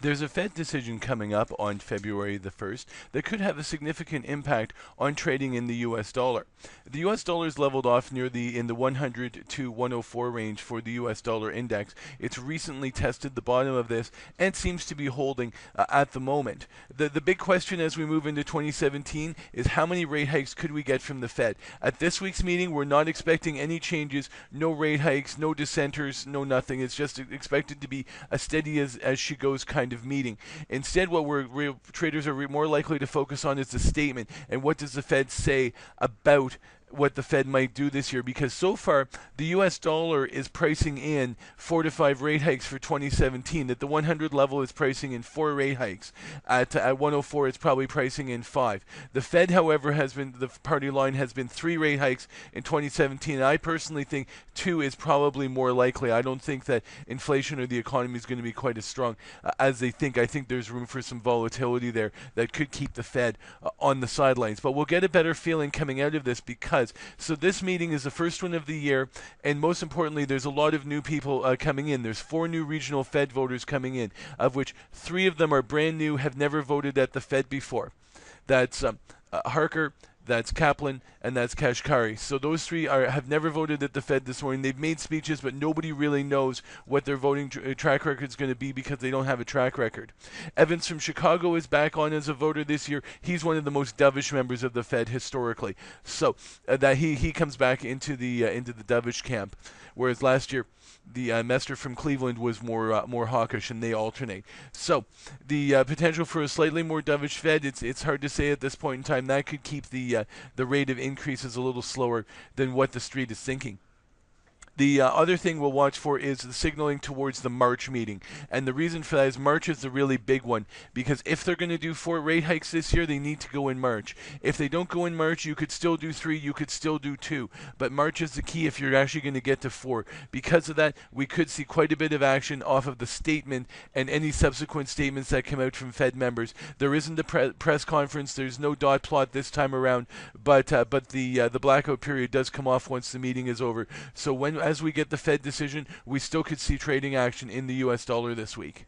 There's a Fed decision coming up on February the 1st that could have a significant impact on trading in the US dollar. The US dollar is leveled off near in the 100 to 104 range for the US dollar index. It's recently tested the bottom of this and seems to be holding at the moment. The big question as we move into 2017 is how many rate hikes could we get from the Fed? At this week's meeting, we're not expecting any changes, no rate hikes, no dissenters, no nothing. It's just expected to be a steady as she goes kind of meeting. Instead, what traders are more likely to focus on is the statement and what does the Fed say about what the Fed might do this year, because so far the US dollar is pricing in 4 to 5 rate hikes for 2017. That the 100 level is pricing in 4 rate hikes. At 104 it's probably pricing in 5. The Fed, however, the party line has been 3 rate hikes in 2017, and I personally think 2 is probably more likely. I don't think that inflation or the economy is going to be quite as strong as they think. I think there's room for some volatility there that could keep the Fed on the sidelines, but we'll get a better feeling coming out of this because this meeting is the first one of the year, and most importantly, there's a lot of new people coming in. There's 4 new regional Fed voters coming in, of which 3 of them are brand new, have never voted at the Fed before. That's Harker, that's Kaplan, and that's Kashkari. So those 3 have never voted at the Fed this morning. They've made speeches, but nobody really knows what their voting track record is going to be because they don't have a track record. Evans from Chicago is back on as a voter this year. He's one of the most dovish members of the Fed historically. So that he comes back into the dovish camp, whereas last year the Mester from Cleveland was more hawkish, and they alternate. So the potential for a slightly more dovish Fed, it's hard to say at this point in time. That could keep the rate of increases a little slower than what the street is thinking. The other thing we'll watch for is the signaling towards the March meeting. And the reason for that is March is the really big one, because if they're going to do 4 rate hikes this year, they need to go in March. If they don't go in March, you could still do 3, you could still do 2. But March is the key if you're actually going to get to 4. Because of that, we could see quite a bit of action off of the statement and any subsequent statements that come out from Fed members. There isn't a press conference. There's no dot plot this time around, but the blackout period does come off once the meeting is over. So as we get the Fed decision, we still could see trading action in the US dollar this week.